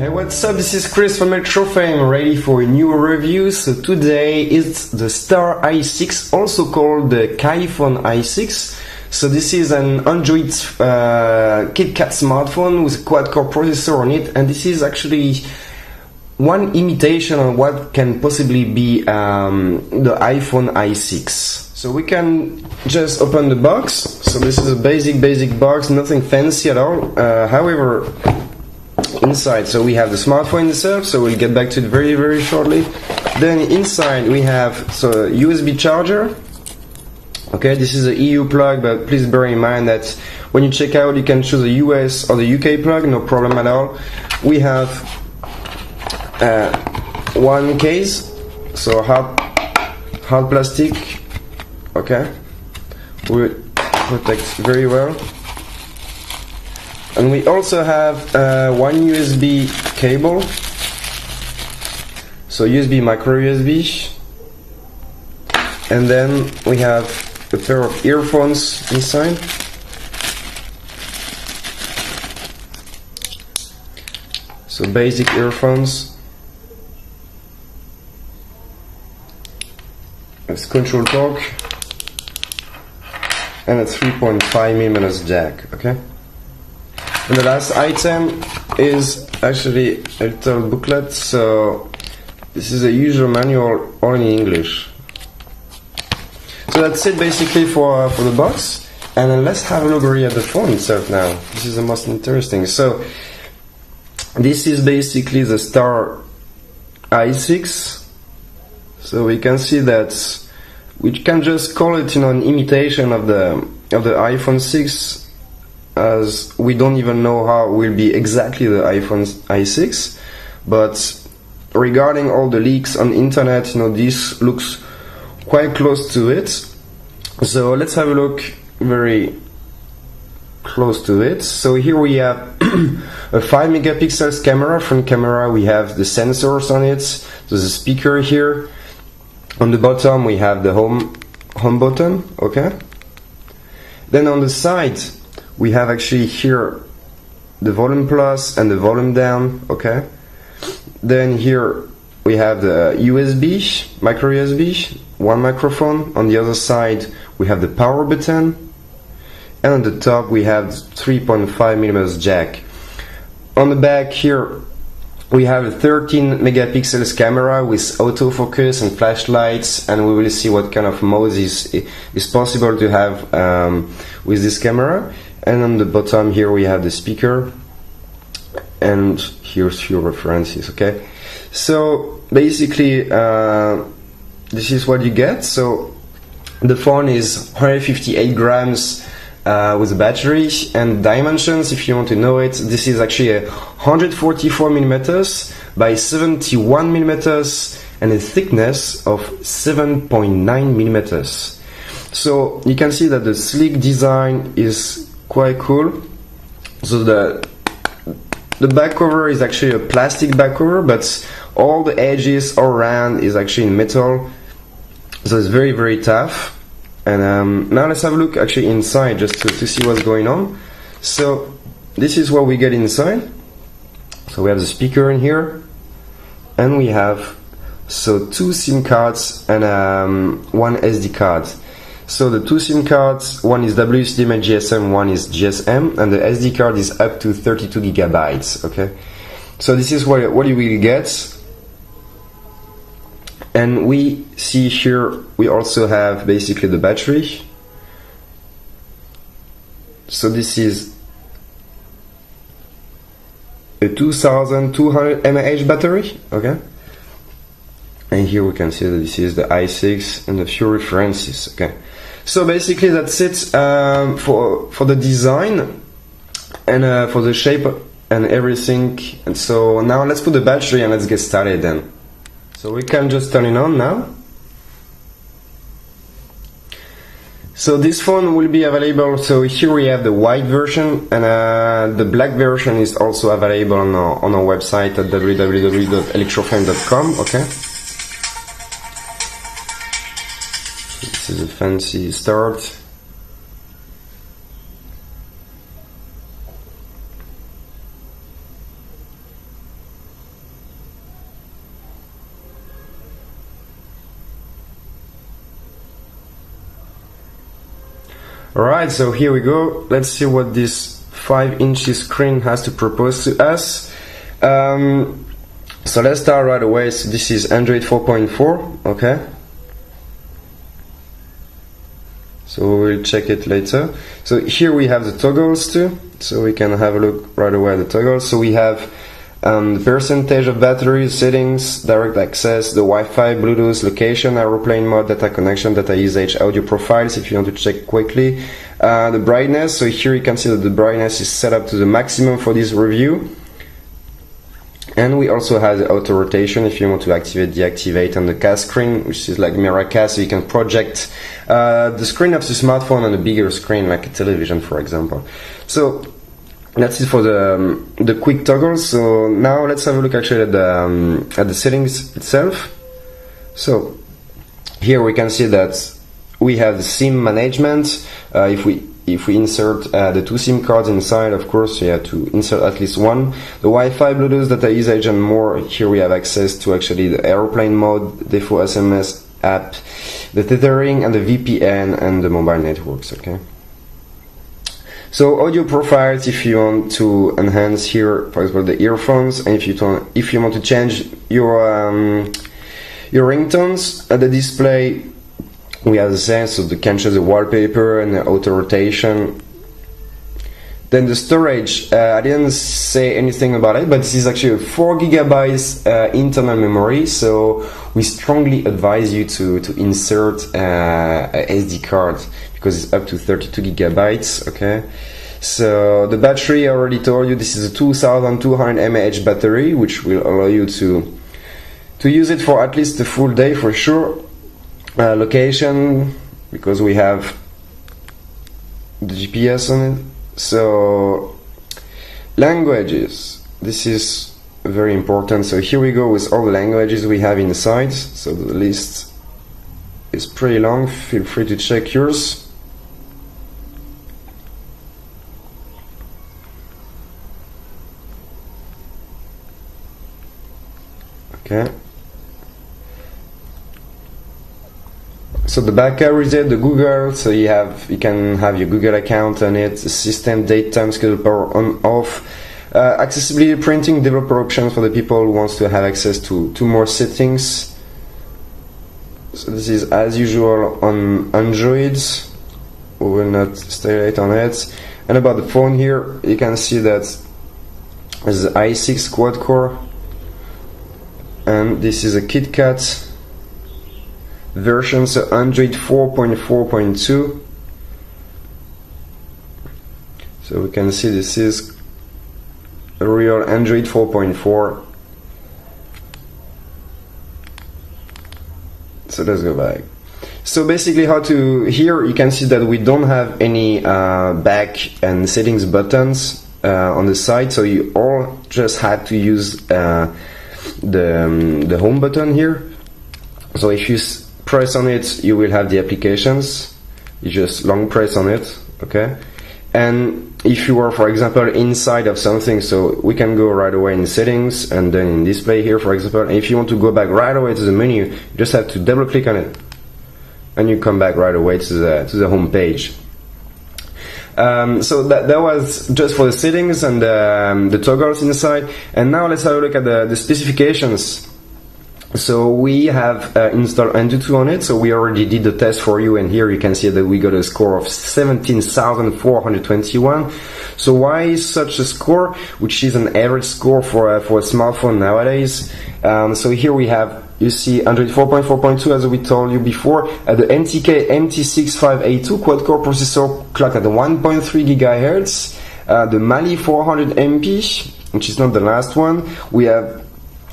Hey, what's up? This is Chris from ElectroFame, ready for a new review. So today it's the Star i6, also called the iPhone i6. So this is an Android KitKat smartphone with a quad-core processor on it, and this is actually one imitation of what can possibly be the iPhone i6. So we can just open the box. So this is a basic box, nothing fancy at all. However, inside, so we have the smartphone itself, so we'll get back to it very shortly. Then inside we have a USB charger. Okay, this is a EU plug, but please bear in mind that when you check out, you can choose a US or the UK plug, no problem at all. We have one case, so hard plastic. Okay, will protect very well. And we also have one USB cable, so USB, micro USB, and then we have a pair of earphones inside. So basic earphones. It's control torque and a 3.5mm jack. Okay. And the last item is actually a little booklet. So this is a user manual all in English. So that's it basically for the box. And then let's have a look at the phone itself now. This is the most interesting. So this is basically the Star i6. So we can see that we can just call it, an imitation of the iPhone 6. As we don't even know how it will be exactly the iPhone i6, but regarding all the leaks on the internet, this looks quite close to it. So let's have a look very close to it. So here we have a 5 megapixels camera, front camera. We have the sensors on it. There's a speaker here. On the bottom we have the home button. Okay. Then on the side we have actually here the volume plus and the volume down. Okay. Then here we have the USB, micro USB, one microphone. On the other side we have the power button, and on the top we have 3.5mm jack. On the back here we have a 13 megapixels camera with autofocus and flashlights, and we will see what kind of modes is possible to have with this camera. And on the bottom here we have the speaker, and here's your references. Okay, so basically this is what you get. So the phone is 158 grams with a battery, and dimensions, if you want to know it, this is actually a 144 millimeters by 71 millimeters and a thickness of 7.9 millimeters. So you can see that the sleek design is quite cool. So the back cover is actually a plastic back cover, but all the edges all around is actually in metal, so it's very tough. And now let's have a look actually inside, just to see what's going on. So this is what we get inside. So we have the speaker in here, and we have two SIM cards and one SD card. So the two SIM cards, one is WCDMA GSM, one is GSM, and the SD card is up to 32 gigabytes. Okay, so this is what you will get. And we see here we also have basically the battery. So this is a 2200 mAh battery. Okay, and here we can see that this is the i6 and a few references. Okay, so basically that's it for the design and for the shape and everything. And so now let's put the battery and let's get started then. So we can just turn it on now. So this phone will be available. So here we have the white version, and the black version is also available on our website at www.electrofame.com. Okay. So this is a fancy start. Alright, so here we go. Let's see what this 5-inch screen has to propose to us. So let's start right away. So this is Android 4.4, okay? So we'll check it later. So here we have the toggles too. So we can have a look right away at the toggles. So we have the percentage of battery, settings, direct access, the Wi-Fi, Bluetooth, location, aeroplane mode, data connection, data usage, audio profiles if you want to check quickly. The brightness, so here you can see that the brightness is set up to the maximum for this review. And we also have the auto rotation if you want to activate, deactivate on the cast screen, which is like mirror cast, so you can project the screen of the smartphone on a bigger screen like a television, for example. So that's it for the quick toggles. So now let's have a look actually at the settings itself. So here we can see that we have the SIM management. If we insert the 2 SIM cards inside, of course you have to insert at least one. The Wi-Fi, Bluetooth, data usage and more. Here we have access to actually the airplane mode, default SMS app, the tethering and the VPN and the mobile networks, okay? So audio profiles, if you want to enhance here, for example, the earphones, and if you want to change your ringtones at the display, we have the same, so you can choose the wallpaper and the auto rotation. Then the storage, I didn't say anything about it, but this is actually a 4 GB internal memory, so we strongly advise you to insert a SD card because it's up to 32 GB, okay? So the battery, I already told you, this is a 2200 mAh battery, which will allow you to use it for at least a full day for sure. Location, because we have the GPS on it. So languages, this is very important. So here we go with all the languages we have inside. So the list is pretty long. Feel free to check yours. Okay. So the back arrow is there, the Google, so you can have your Google account on it, system, date, time, schedule, power on, off, accessibility, printing, developer options for the people who wants to have access to more settings. So this is as usual on Android, we will not stay late on it. And about the phone here, you can see that it's the i6 quad core, and this is a KitKat version, so Android 4.4.2. So we can see this is a real Android 4.4. So let's go back. So basically here you can see that we don't have any back and settings buttons on the side, so you all just had to use the home button here. So if you press on it, you will have the applications. You just long press on it, okay? And if you are, for example, inside of something, so we can go right away in settings and then in display here, for example. And if you want to go back right away to the menu, you just have to double click on it and you come back right away to the home page. So that was just for the settings and the toggles inside. And now let's have a look at the specifications. So we have installed Antutu on it, so we already did the test for you, and here you can see that we got a score of 17,421. So why such a score, which is an average score for a smartphone nowadays? So here we have, you see Android 4.4.2 as we told you before, the NTK MT6582 quad-core processor clocked at 1.3 GHz, the Mali 400 MP, which is not the last one. We have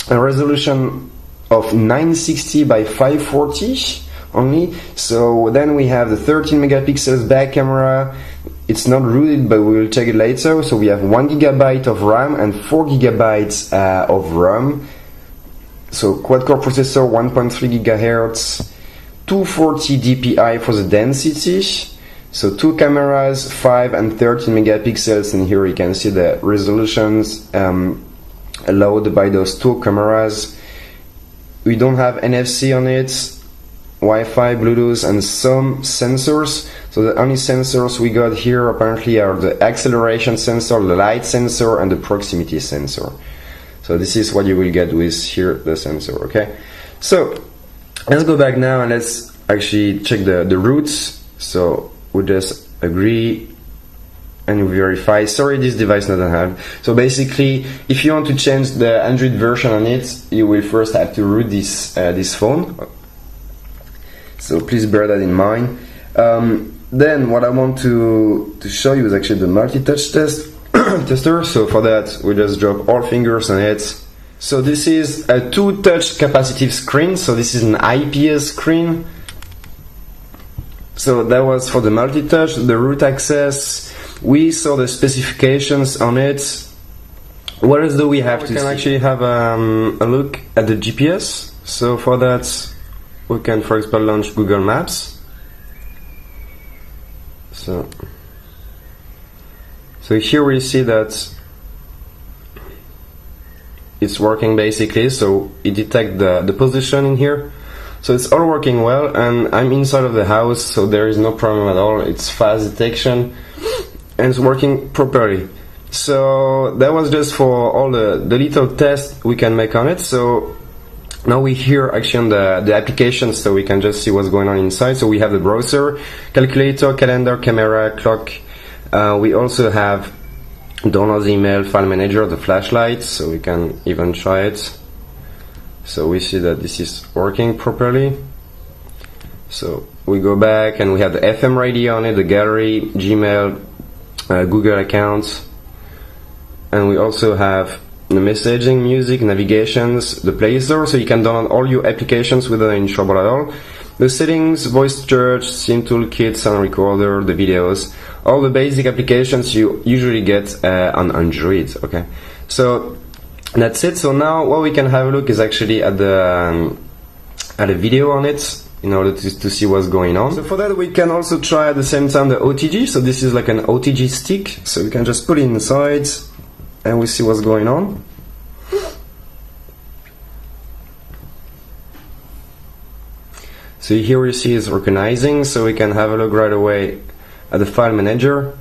a resolution of 960 by 540 only. So then we have the 13 megapixels back camera. It's not rooted, but we will check it later. So we have 1 GB of RAM and 4 GB of RAM. So quad-core processor, 1.3 GHz, 240 dpi for the density. So 2 cameras, 5 and 13 megapixels, and here you can see the resolutions allowed by those 2 cameras. We don't have NFC on it, Wi-Fi, Bluetooth, and some sensors. So the only sensors we got here apparently are the acceleration sensor, the light sensor, and the proximity sensor. So this is what you will get with here, the sensor, okay? So let's go back now and let's actually check the roots. So we just agree and you verify. Sorry, this device doesn't have. So basically, if you want to change the Android version on it, you will first have to root this phone. So please bear that in mind. Then what I want to show you is actually the multi-touch tester. So for that, we just drop all fingers on it. So this is a 2-touch capacitive screen. So this is an IPS screen. So that was for the multi-touch, the root access. We saw the specifications on it. What else do we have to see? We can actually have a look at the GPS. So for that, we can, for example, launch Google Maps. So here we see that it's working basically. So it detects the position in here. So it's all working well, and I'm inside of the house, so there is no problem at all. It's fast detection and it's working properly. So that was just for all the little tests we can make on it. So now we here actually on the application, so we can just see what's going on inside. So we have the browser, calculator, calendar, camera, clock. We also have downloads, email, file manager, the flashlight, so we can even try it. So we see that this is working properly. So we go back and we have the FM radio on it, the gallery, Gmail, Google account, and we also have the messaging, music, navigations, the Play Store, so you can download all your applications without any trouble at all. The settings, voice search, SIM toolkit, sound recorder, the videos, all the basic applications you usually get on Android. Okay, so that's it. So now what we can have a look is actually at the video on it in order to see what's going on. So for that we can also try at the same time the OTG. So this is like an OTG stick. So we can just put it inside and we see what's going on. So here we see it's recognizing. So we can have a look right away at the file manager.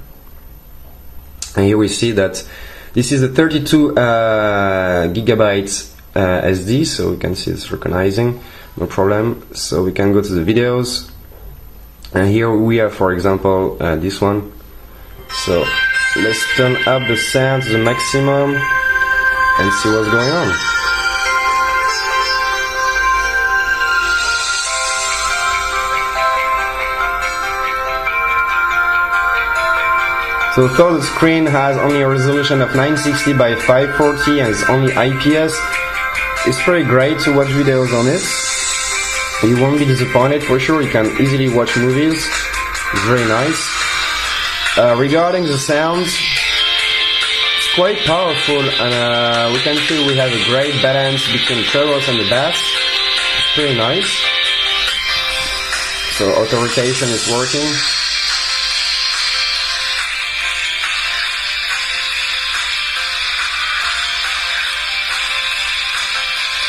And here we see that this is a 32 gigabytes SD, so we can see it's recognizing, no problem. So we can go to the videos, and here we have, for example, this one. So let's turn up the sound to the maximum and see what's going on. So though the screen has only a resolution of 960 by 540 and it's only IPS, it's pretty great to watch videos on it. You won't be disappointed for sure. You can easily watch movies. It's very nice. Regarding the sounds, it's quite powerful, and we can feel we have a great balance between the trebles and the bass. It's pretty nice. So auto rotation is working.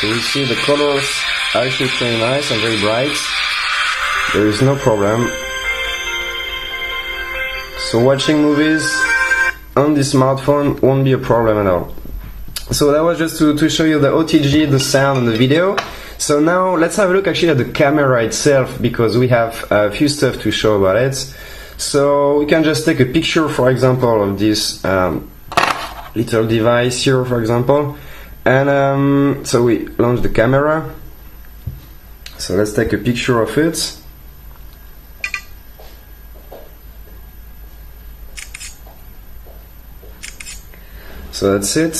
So we see the colors are actually pretty nice and very bright. There is no problem. So watching movies on the smartphone won't be a problem at all. So that was just to show you the OTG, the sound and the video. So now let's have a look actually at the camera itself, because we have a few stuff to show about it. So we can just take a picture, for example, of this little device here, for example. And so we launch the camera. So let's take a picture of it. So that's it.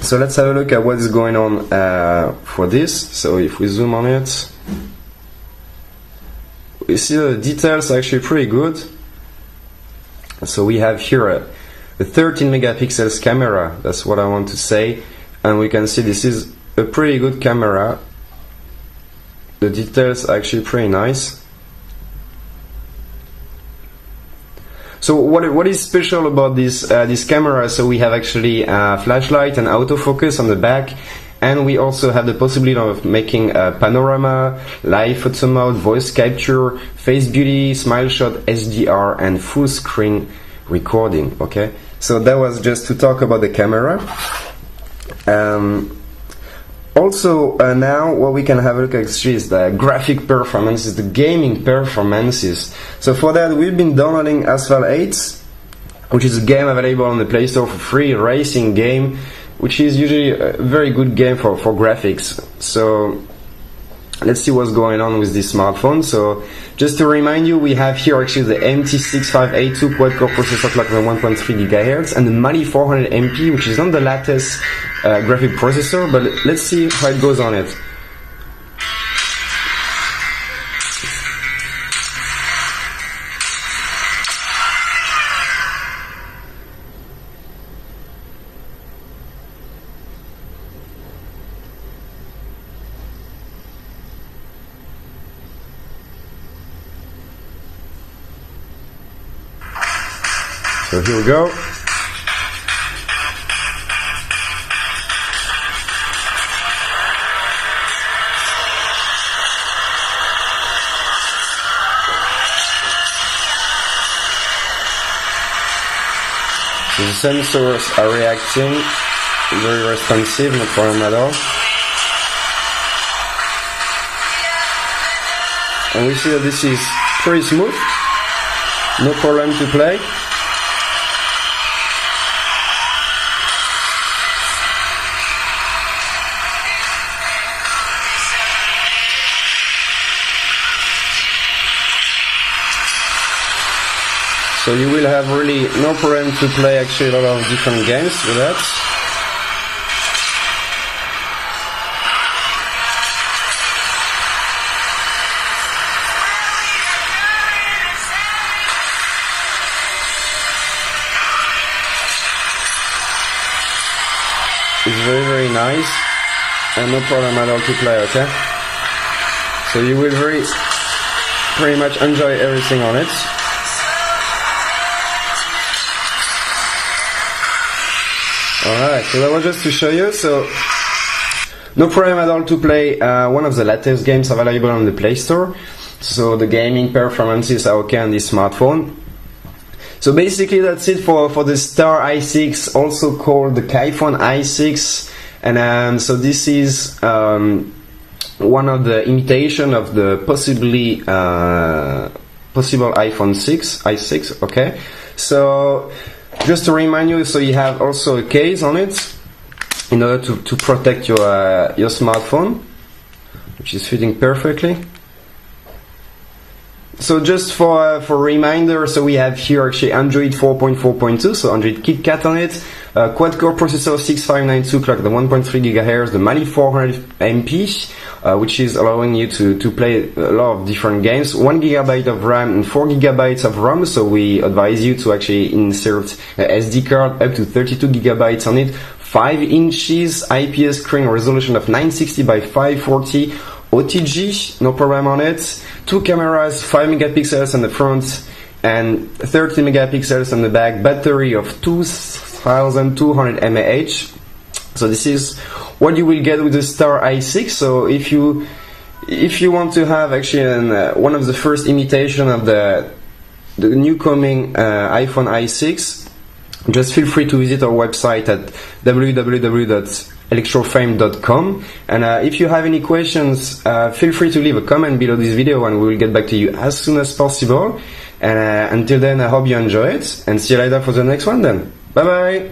So let's have a look at what is going on for this. So if we zoom on it, we see the details are actually pretty good. So we have here a 13 megapixels camera. That's what I want to say. And we can see this is a pretty good camera. The details are actually pretty nice. So what is special about this camera? So we have actually a flashlight and autofocus on the back, and we also have the possibility of making a panorama, live photo mode, voice capture, face beauty, smile shot, SDR, and full screen recording. Okay, so that was just to talk about the camera. Also, now what we can have a look at is the graphic performances, the gaming performances. So for that, we've been downloading Asphalt 8, which is a game available on the Play Store for free, racing game, which is usually a very good game for graphics. So let's see what's going on with this smartphone. So just to remind you, we have here actually the MT6582 quad-core processor clocked at 1.3 GHz and the Mali 400MP, which is not the latest graphic processor, but let's see how it goes on it. So here we go. So the sensors are reacting, very responsive, no problem at all. And we see that this is pretty smooth, no problem to play. So you will have really no problem to play actually a lot of different games with that. It's very, very nice and no problem at all to play, okay? So you will pretty much enjoy everything on it. Alright, so that was just to show you. So no problem at all to play one of the latest games available on the Play Store. So the gaming performances are okay on this smartphone. So basically that's it for the Star i6, also called the iPhone i6. And so this is one of the imitation of the possible iPhone 6, i6, okay? So just to remind you, so you have also a case on it in order to protect your smartphone, which is fitting perfectly. So just for reminder, so we have here actually Android 4.4.2, so Android KitKat on it, quad-core processor 6592 clocked at 1.3 GHz, the Mali 400MP, which is allowing you to play a lot of different games, 1 GB of RAM and 4 GB of RAM, so we advise you to actually insert a SD card up to 32 GB on it, 5 inches IPS screen, resolution of 960 by 540, OTG, no problem on it, 2 cameras, 5 megapixels on the front and 30 megapixels on the back, battery of 2200 mAh. So this is what you will get with the Star i6. So if you want to have actually one of the first imitation of the new coming iPhone i6, just feel free to visit our website at www.electrofame.com. And if you have any questions, feel free to leave a comment below this video and we will get back to you as soon as possible. And until then, I hope you enjoy it and see you later for the next one then. Bye bye!